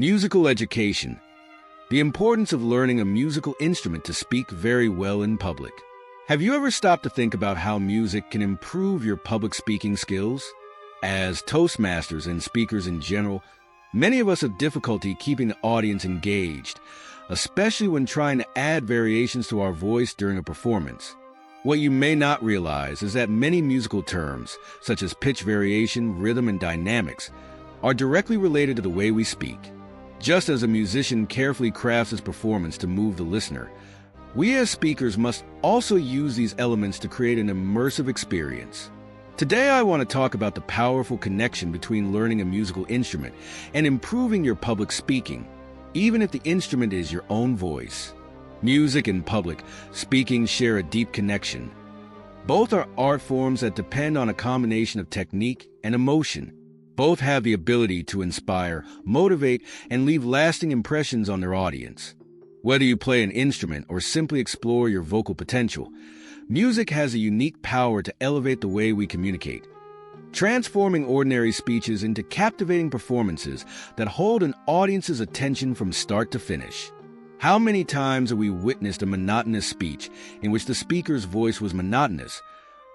Musical education. The importance of learning a musical instrument to speak very well in public. Have you ever stopped to think about how music can improve your public speaking skills? As Toastmasters and speakers in general, many of us have difficulty keeping the audience engaged, especially when trying to add variations to our voice during a performance. What you may not realize is that many musical terms, such as pitch variation, rhythm, and dynamics, are directly related to the way we speak. Just as a musician carefully crafts his performance to move the listener, we as speakers must also use these elements to create an immersive experience. Today I want to talk about the powerful connection between learning a musical instrument and improving your public speaking, even if the instrument is your own voice. Music and public speaking share a deep connection. Both are art forms that depend on a combination of technique and emotion. Both have the ability to inspire, motivate, and leave lasting impressions on their audience. Whether you play an instrument or simply explore your vocal potential, music has a unique power to elevate the way we communicate, transforming ordinary speeches into captivating performances that hold an audience's attention from start to finish. How many times have we witnessed a monotonous speech in which the speaker's voice was monotonous,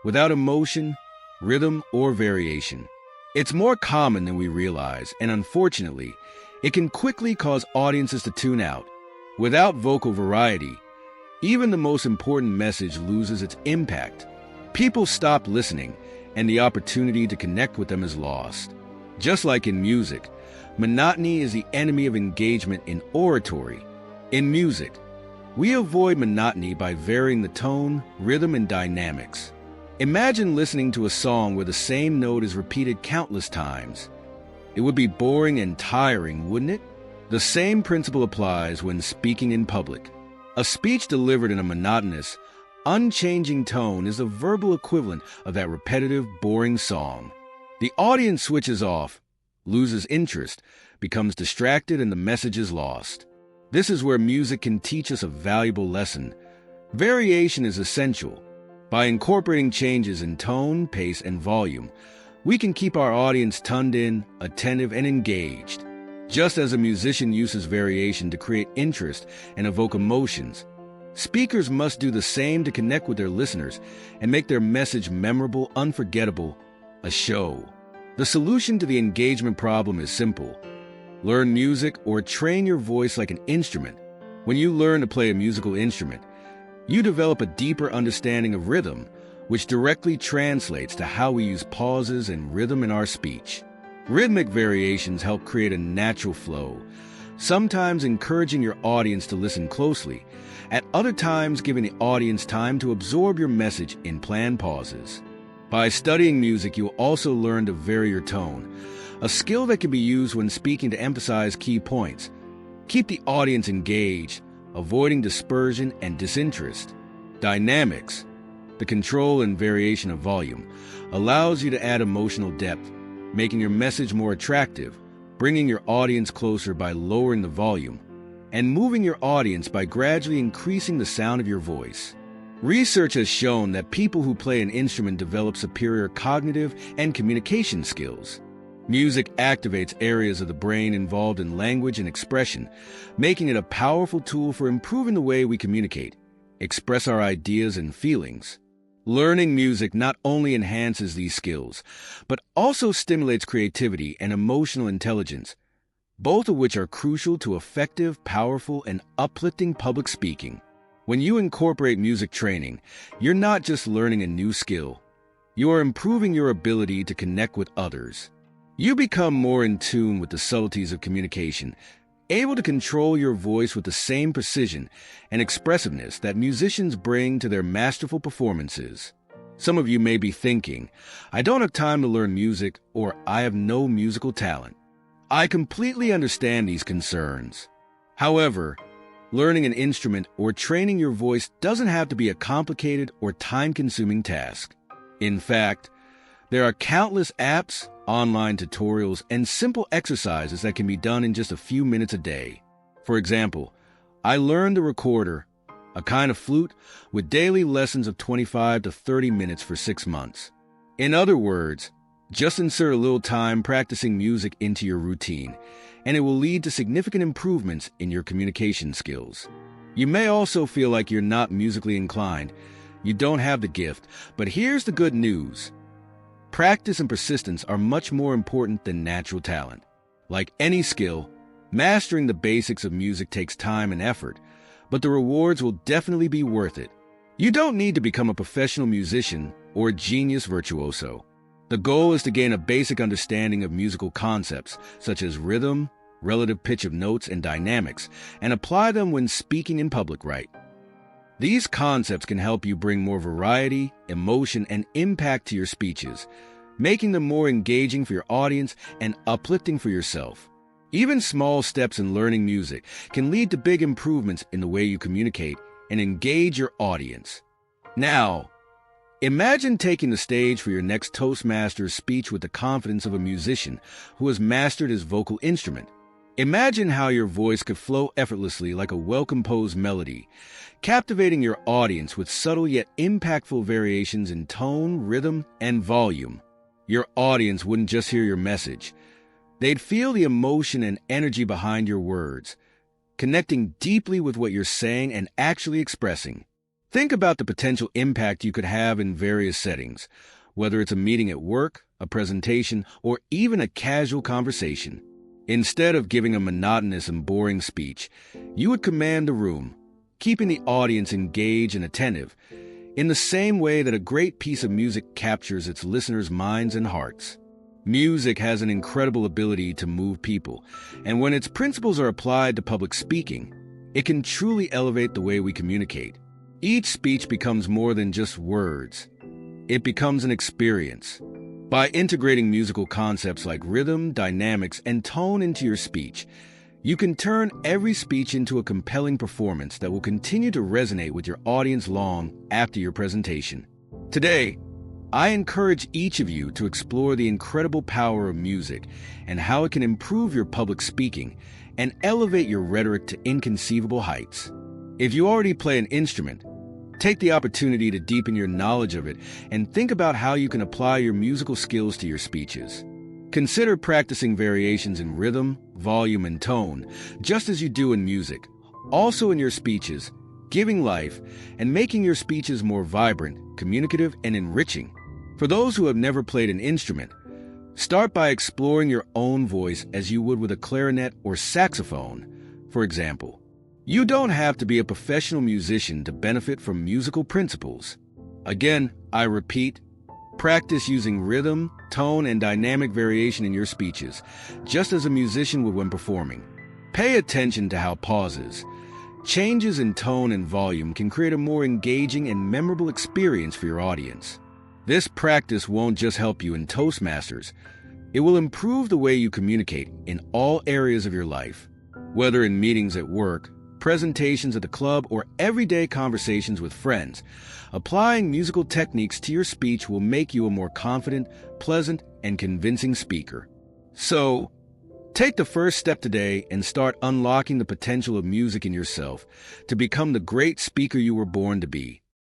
without emotion, rhythm, or variation? It's more common than we realize, and unfortunately, it can quickly cause audiences to tune out. Without vocal variety, even the most important message loses its impact. People stop listening, and the opportunity to connect with them is lost. Just like in music, monotony is the enemy of engagement in oratory. In music, we avoid monotony by varying the tone, rhythm, and dynamics. Imagine listening to a song where the same note is repeated countless times. It would be boring and tiring, wouldn't it? The same principle applies when speaking in public. A speech delivered in a monotonous, unchanging tone is the verbal equivalent of that repetitive, boring song. The audience switches off, loses interest, becomes distracted, and the message is lost. This is where music can teach us a valuable lesson. Variation is essential. By incorporating changes in tone, pace, and volume, we can keep our audience tuned in, attentive, and engaged. Just as a musician uses variation to create interest and evoke emotions, speakers must do the same to connect with their listeners and make their message memorable, unforgettable, a show. The solution to the engagement problem is simple. Learn music or train your voice like an instrument. When you learn to play a musical instrument, you develop a deeper understanding of rhythm, which directly translates to how we use pauses and rhythm in our speech. Rhythmic variations help create a natural flow, sometimes encouraging your audience to listen closely, at other times giving the audience time to absorb your message in planned pauses. By studying music, you'll also learn to vary your tone, a skill that can be used when speaking to emphasize key points. Keep the audience engaged, avoiding dispersion and disinterest. Dynamics, the control and variation of volume, allows you to add emotional depth, making your message more attractive, bringing your audience closer by lowering the volume, and moving your audience by gradually increasing the sound of your voice. Research has shown that people who play an instrument develop superior cognitive and communication skills. Music activates areas of the brain involved in language and expression, making it a powerful tool for improving the way we communicate, express our ideas and feelings. Learning music not only enhances these skills, but also stimulates creativity and emotional intelligence, both of which are crucial to effective, powerful, and uplifting public speaking. When you incorporate music training, you're not just learning a new skill, you are improving your ability to connect with others. You become more in tune with the subtleties of communication, able to control your voice with the same precision and expressiveness that musicians bring to their masterful performances. Some of you may be thinking, I don't have time to learn music, or I have no musical talent. I completely understand these concerns. However, learning an instrument or training your voice doesn't have to be a complicated or time-consuming task. In fact, there are countless apps, online tutorials, and simple exercises that can be done in just a few minutes a day. For example, I learned the recorder, a kind of flute, with daily lessons of 25 to 30 minutes for 6 months. In other words, Just insert a little time practicing music into your routine, and it will lead to significant improvements in your communication skills. You may also feel like you're not musically inclined. You don't have the gift, but here's the good news. Practice and persistence are much more important than natural talent. Like any skill, mastering the basics of music takes time and effort, but the rewards will definitely be worth it. You don't need to become a professional musician or a genius virtuoso. The goal is to gain a basic understanding of musical concepts, such as rhythm, relative pitch of notes, and dynamics, and apply them when speaking in public, right? These concepts can help you bring more variety, emotion, and impact to your speeches, making them more engaging for your audience and uplifting for yourself. Even small steps in learning music can lead to big improvements in the way you communicate and engage your audience. Now, imagine taking the stage for your next Toastmasters speech with the confidence of a musician who has mastered his vocal instrument. Imagine how your voice could flow effortlessly like a well-composed melody, captivating your audience with subtle yet impactful variations in tone, rhythm, and volume. Your audience wouldn't just hear your message. They'd feel the emotion and energy behind your words, connecting deeply with what you're saying and actually expressing. Think about the potential impact you could have in various settings, whether it's a meeting at work, a presentation, or even a casual conversation. Instead of giving a monotonous and boring speech, you would command the room, keeping the audience engaged and attentive, in the same way that a great piece of music captures its listeners' minds and hearts. Music has an incredible ability to move people, and when its principles are applied to public speaking, it can truly elevate the way we communicate. Each speech becomes more than just words. It becomes an experience. By integrating musical concepts like rhythm, dynamics, and tone into your speech, you can turn every speech into a compelling performance that will continue to resonate with your audience long after your presentation. Today, I encourage each of you to explore the incredible power of music and how it can improve your public speaking and elevate your rhetoric to inconceivable heights. If you already play an instrument, take the opportunity to deepen your knowledge of it and think about how you can apply your musical skills to your speeches. Consider practicing variations in rhythm, volume, and tone, just as you do in music, also in your speeches, giving life and making your speeches more vibrant, communicative, and enriching. For those who have never played an instrument, start by exploring your own voice as you would with a clarinet or saxophone, for example. You don't have to be a professional musician to benefit from musical principles. Again, I repeat, practice using rhythm, tone, and dynamic variation in your speeches, just as a musician would when performing. Pay attention to how pauses, changes in tone and volume can create a more engaging and memorable experience for your audience. This practice won't just help you in Toastmasters, it will improve the way you communicate in all areas of your life, whether in meetings at work, presentations at the club, or everyday conversations with friends. Applying musical techniques to your speech will make you a more confident, pleasant, and convincing speaker. So, take the first step today and start unlocking the potential of music in yourself to become the great speaker you were born to be.